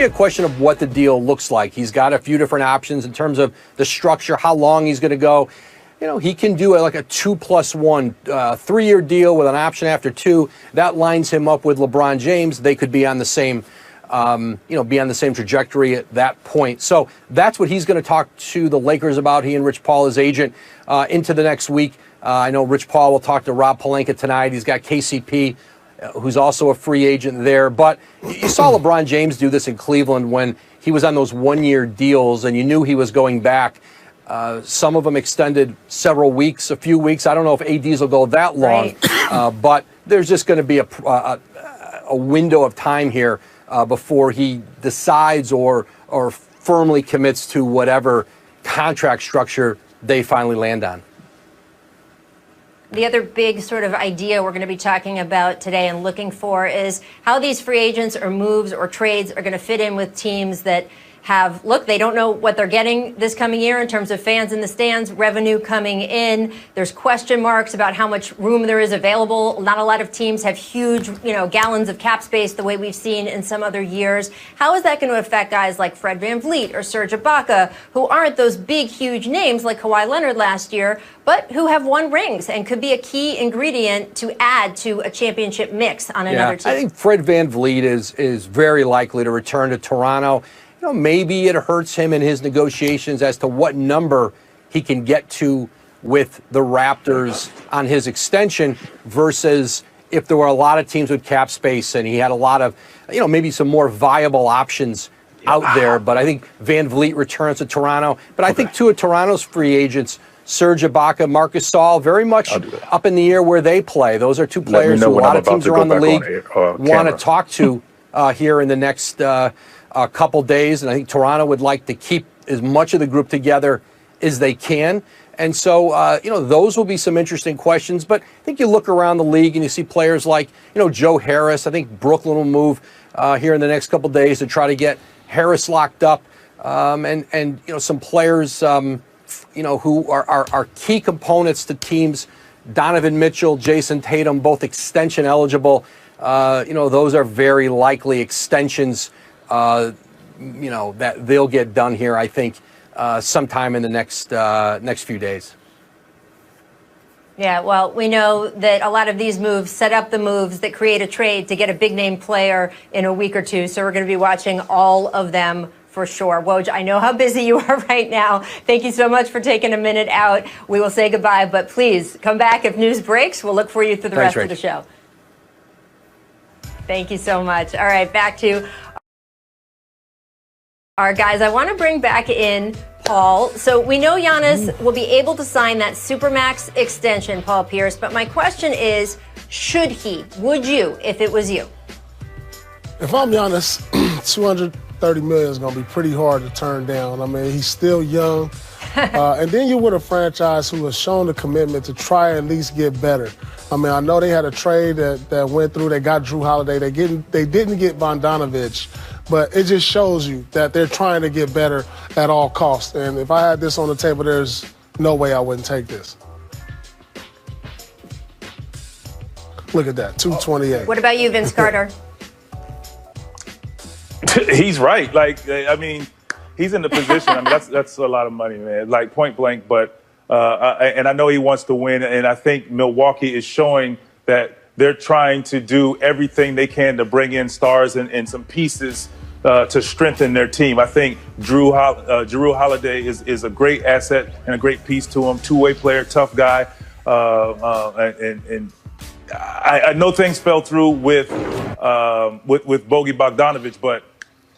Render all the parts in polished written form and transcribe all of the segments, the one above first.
A question of what the deal looks like. He's got a few different options in terms of the structure, how long he's going to go. You know, he can do like a 2+1, 3-year deal with an option after 2. That lines him up with LeBron James. They could be on the same, be on the same trajectory at that point. So that's what he's going to talk to the Lakers about. He and Rich Paul, his agent, into the next week. I know Rich Paul will talk to Rob Pelinka tonight. He's got KCP, who's also a free agent there. But you saw LeBron James do this in Cleveland when he was on those 1-year deals, and you knew he was going back. Some of them extended several weeks, a few weeks. I don't know if ADs will go that long, right. But there's just going to be a window of time here before he decides or firmly commits to whatever contract structure they finally land on. The other big sort of idea we're going to be talking about today and looking for is how these free agents or moves or trades are going to fit in with teams that have, look, they don't know what they're getting this coming year in terms of fans in the stands, revenue coming in. There's question marks about how much room there is available. Not a lot of teams have huge, gallons of cap space the way we've seen in some other years. How is that going to affect guys like Fred VanVleet or Serge Ibaka, who aren't those big, huge names like Kawhi Leonard last year, but who have won rings and could be a key ingredient to add to a championship mix on another team? I think Fred VanVleet is very likely to return to Toronto. Maybe it hurts him in his negotiations as to what number he can get to with the Raptors on his extension versus if there were a lot of teams with cap space and he had a lot of, maybe some more viable options out there. But I think VanVleet returns to Toronto. But I think two of Toronto's free agents, Serge Ibaka, Marc Gasol, very much up in the air where they play. Those are two players who a lot of teams around the league want to talk to here in the next a couple days, and I think Toronto would like to keep as much of the group together as they can. And so, those will be some interesting questions. But I think you look around the league and you see players like, Joe Harris. I think Brooklyn will move here in the next couple days to try to get Harris locked up. And some players, who are key components to teams. Donovan Mitchell, Jason Tatum, both extension eligible. Those are very likely extensions that they'll get done here, I think, sometime in the next few days. Yeah, well, we know that a lot of these moves set up the moves that create a trade to get a big-name player in a week or two, so we're going to be watching all of them for sure. Woj, I know how busy you are right now. Thank you so much for taking a minute out. We will say goodbye, but please come back if news breaks. We'll look for you through the rest of the show. Thank you so much. All right, back to our guys. I want to bring back in Paul. So we know Giannis will be able to sign that Supermax extension, Paul Pierce, but my question is, should he? Would you, if it was you? If I'm Giannis, $230 million is going to be pretty hard to turn down. I mean, he's still young. And then you're with a franchise who has shown the commitment to try at least get better. I mean, I know they had a trade that went through. They got Drew Holiday. They didn't get Bogdanovich. But it just shows you that they're trying to get better at all costs. And if I had this on the table, there's no way I wouldn't take this. Look at that, 228. What about you, Vince Carter? He's right. He's in the position. I mean, that's a lot of money, man. Like, point blank. But and I know he wants to win. And I think Milwaukee is showing that they're trying to do everything they can to bring in stars and some pieces to strengthen their team. I think Drew Holiday is a great asset and a great piece to him. Two-way player, tough guy. And I know things fell through with Bogey Bogdanovich, but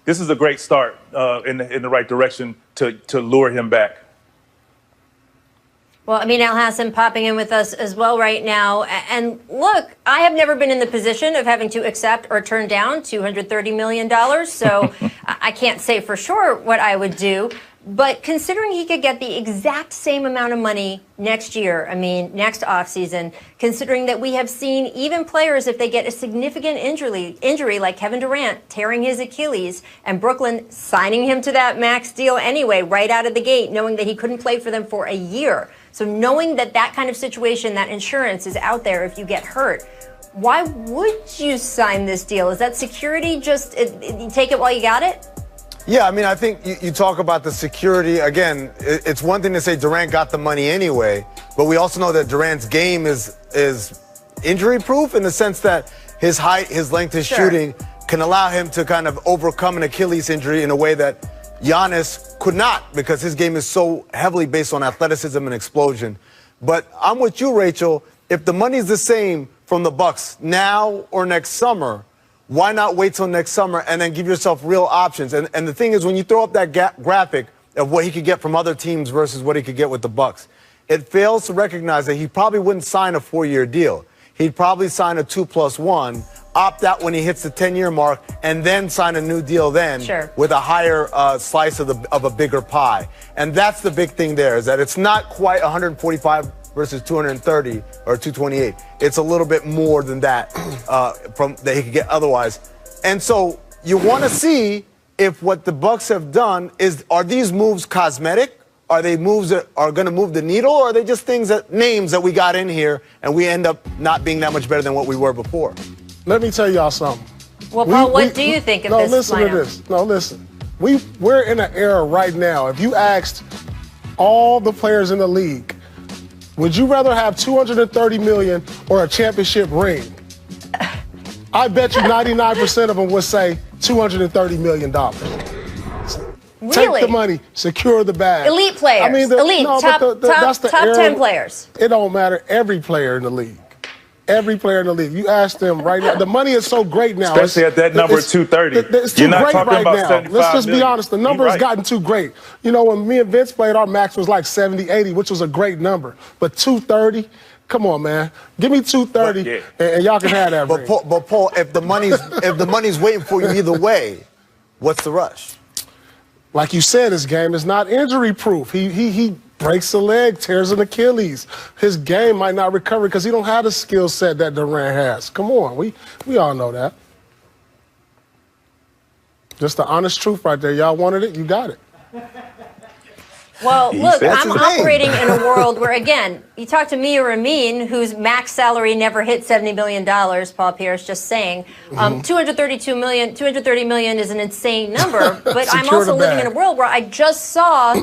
this is a great start in the right direction to lure him back. Well, Amin Al-Hassan popping in with us as well right now. And look, I have never been in the position of having to accept or turn down $230 million. So I can't say for sure what I would do. But considering he could get the exact same amount of money next year, next offseason, considering that we have seen even players, if they get a significant injury like Kevin Durant tearing his Achilles and Brooklyn signing him to that max deal anyway, right out of the gate, knowing that he couldn't play for them for a year. So knowing that that kind of situation, that insurance is out there if you get hurt, why would you sign this deal? Is that security, just you take it while you got it? Yeah, I mean, I think you talk about the security. Again, it's one thing to say Durant got the money anyway, but we also know that Durant's game is injury-proof in the sense that his height, his length, his shooting can allow him to kind of overcome an Achilles injury in a way that Giannis could not, because his game is so heavily based on athleticism and explosion. But I'm with you, Rachel. If the money's the same from the Bucks now or next summer, why not wait till next summer and then give yourself real options? And the thing is, when you throw up that graphic of what he could get from other teams versus what he could get with the Bucks, it fails to recognize that he probably wouldn't sign a 4-year deal. He'd probably sign a 2+1, opt out when he hits the 10-year mark, and then sign a new deal then with a higher slice of a bigger pie. And that's the big thing there, is that it's not quite 145 versus 230 or 228. It's a little bit more than that from that he could get otherwise. And so you want to see if what the Bucks have done are these moves cosmetic? Are they moves that are going to move the needle, or are they just names that we got in here and we end up not being that much better than what we were before? Let me tell y'all something. Well, Paul, what do you think of this? No, listen to this. No, listen. We're in an era right now. If you asked all the players in the league, would you rather have $230 million or a championship ring? I bet you 99% of them would say $230 million. Really? Take the money, secure the bag. Elite players. I mean, top 10 players. It don't matter. Every player in the league. Every player in the league. You ask them right now. The money is so great now. Especially at that number 230. It's too great right now. Let's just be honest. The number has gotten too great. You know, when me and Vince played, our max was like 70, 80, which was a great number. But 230, come on, man. Give me 230, and y'all can have that. But Paul, if the money's waiting for you either way, what's the rush? Like you said, his game is not injury-proof. He breaks a leg, tears an Achilles. His game might not recover because he don't have the skill set that Durant has. Come on, we all know that. Just the honest truth right there. Y'all wanted it, you got it. Well, look, I'm operating in a world where, again, you talk to me or Amin, whose max salary never hit $70 million, Paul Pierce just saying. $230 million is an insane number, but I'm also living in a world where I just saw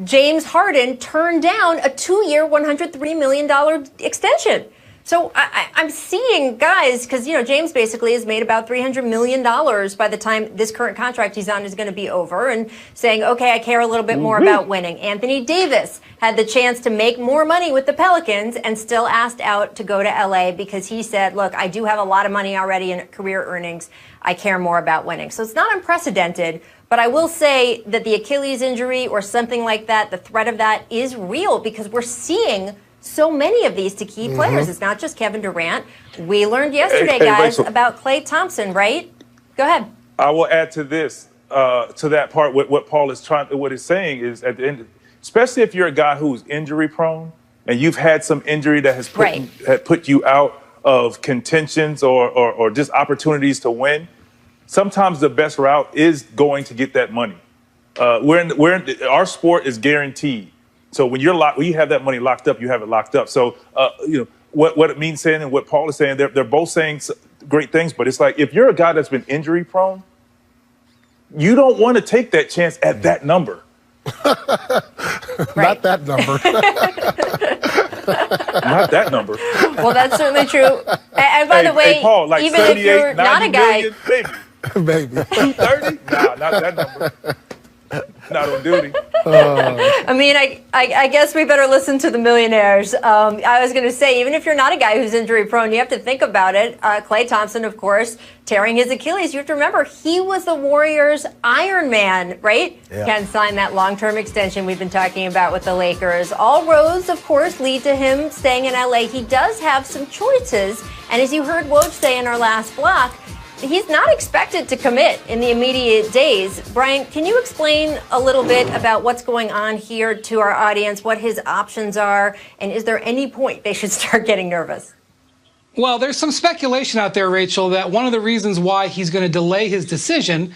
James Harden turn down a 2-year, $103 million extension. So I'm seeing guys, because, you know, James basically has made about $300 million by the time this current contract he's on is going to be over, and saying, okay, I care a little bit more about winning. Anthony Davis had the chance to make more money with the Pelicans and still asked out to go to LA because he said, look, I do have a lot of money already in career earnings. I care more about winning. So it's not unprecedented. But I will say that the Achilles injury or something like that, the threat of that is real, because we're seeing so many of these to key players. It's not just Kevin Durant. We learned yesterday, guys, about Klay Thompson, right? Go ahead. I will add to this, to that part. What Paul is what he's saying is, at the end, especially if you're a guy who's injury prone and you've had some injury that has put you out of contentions or just opportunities to win. Sometimes the best route is going to get that money. Our sport is guaranteed. So when you have that money locked up, you have it locked up. So, you know, what it means saying and what Paul is saying, they're both saying great things, but it's like, if you're a guy that's been injury prone, you don't want to take that chance at that number. Not that number. Not that number. Well, that's certainly true. And by the way, Paul, like even if you're not a guy, maybe 230, nah, not that number. Not on duty. I mean, I guess we better listen to the millionaires. I was going to say, even if you're not a guy who's injury prone, you have to think about it. Klay Thompson, of course, tearing his Achilles. You have to remember, he was the Warriors' Iron Man, right? Yeah. Can sign that long-term extension we've been talking about with the Lakers. All roads, of course, lead to him staying in LA. He does have some choices. And as you heard Woj say in our last block, he's not expected to commit in the immediate days. Brian, can you explain a little bit about what's going on here to our audience, what his options are, and is there any point they should start getting nervous? Well, there's some speculation out there, Rachel, that one of the reasons why he's going to delay his decision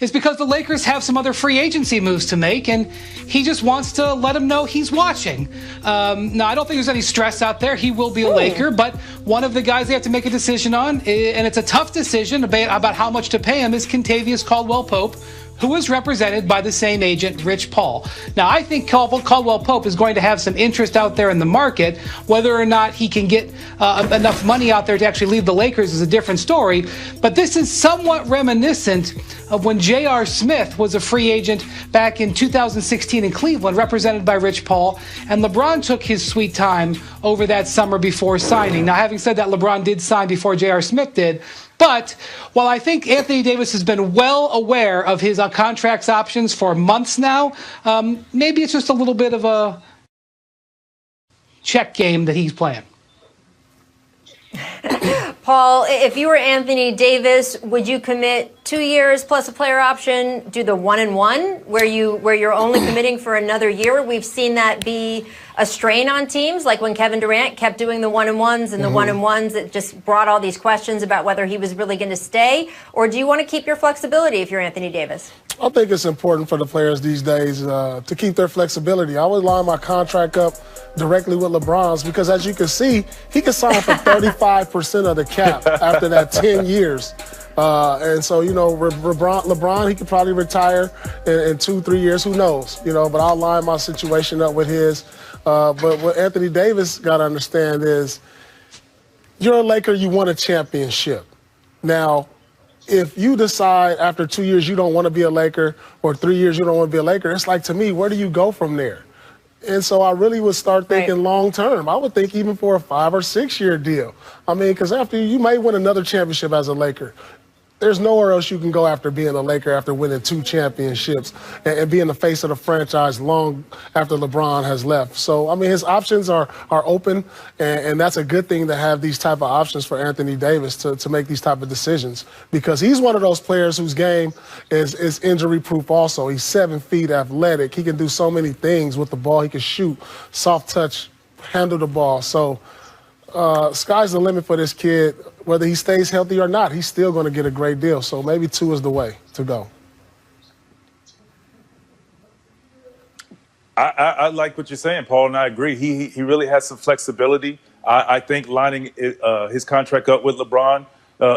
is because the Lakers have some other free agency moves to make, and he just wants to let them know he's watching. Now, I don't think there's any stress out there. He will be a Laker, but one of the guys they have to make a decision on, and it's a tough decision about how much to pay him, is Kentavious Caldwell-Pope, who is represented by the same agent, Rich Paul. Now, I think Caldwell Pope is going to have some interest out there in the market. Whether or not he can get enough money out there to actually leave the Lakers is a different story. But this is somewhat reminiscent of when J.R. Smith was a free agent back in 2016 in Cleveland, represented by Rich Paul, and LeBron took his sweet time over that summer before signing. Now, having said that, LeBron did sign before J.R. Smith did. But while I think Anthony Davis has been well aware of his contracts options for months now, maybe it's just a little bit of a check game that he's playing. Paul, if you were Anthony Davis, would you commit 2 years plus a player option, do the 1-and-1, where you're only committing for another year? We've seen that be a strain on teams, like when Kevin Durant kept doing the 1-and-1s and the 1-and-1s that just brought all these questions about whether he was really going to stay. Or do you want to keep your flexibility if you're Anthony Davis? I think it's important for the players these days to keep their flexibility. I would line my contract up directly with LeBron's because, as you can see, he can sign for 35% of the cap after that 10 years. And so, you know, LeBron, he could probably retire in 2-3 years. Who knows? You know, but I'll line my situation up with his. But what Anthony Davis got to understand is you're a Laker, you won a championship. Now, if you decide after 2 years you don't want to be a Laker or 3 years you don't want to be a Laker, it's like, to me, where do you go from there? And so I really would start thinking long term. I would think even for a 5 or 6 year deal. I mean, because after you may win another championship as a Laker. There's nowhere else you can go after being a Laker after winning 2 championships and being the face of the franchise long after LeBron has left. So, I mean, his options are open, and that's a good thing to have these type of options for Anthony Davis to make these type of decisions, because he's one of those players whose game is injury-proof also. He's 7 feet, athletic. He can do so many things with the ball. He can shoot, soft touch, handle the ball. So sky's the limit for this kid. Whether he stays healthy or not, he's still going to get a great deal. So maybe 2 is the way to go. I like what you're saying, Paul, and I agree. He really has some flexibility. I think lining his contract up with LeBron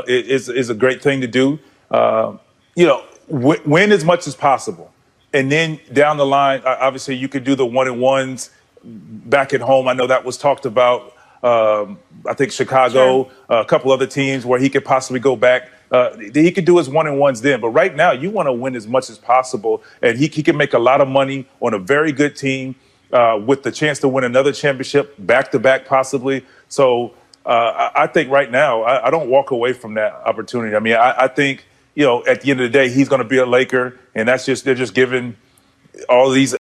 is a great thing to do. You know, win as much as possible. And then down the line, obviously, you could do the 1-and-1s back at home. I know that was talked about. I think Chicago, a couple other teams where he could possibly go back. He could do his 1-and-1s then. But right now, you want to win as much as possible. And he can make a lot of money on a very good team with the chance to win another championship back-to-back possibly. So I think right now, I don't walk away from that opportunity. I mean, I think, you know, at the end of the day, he's going to be a Laker. And they're just giving all these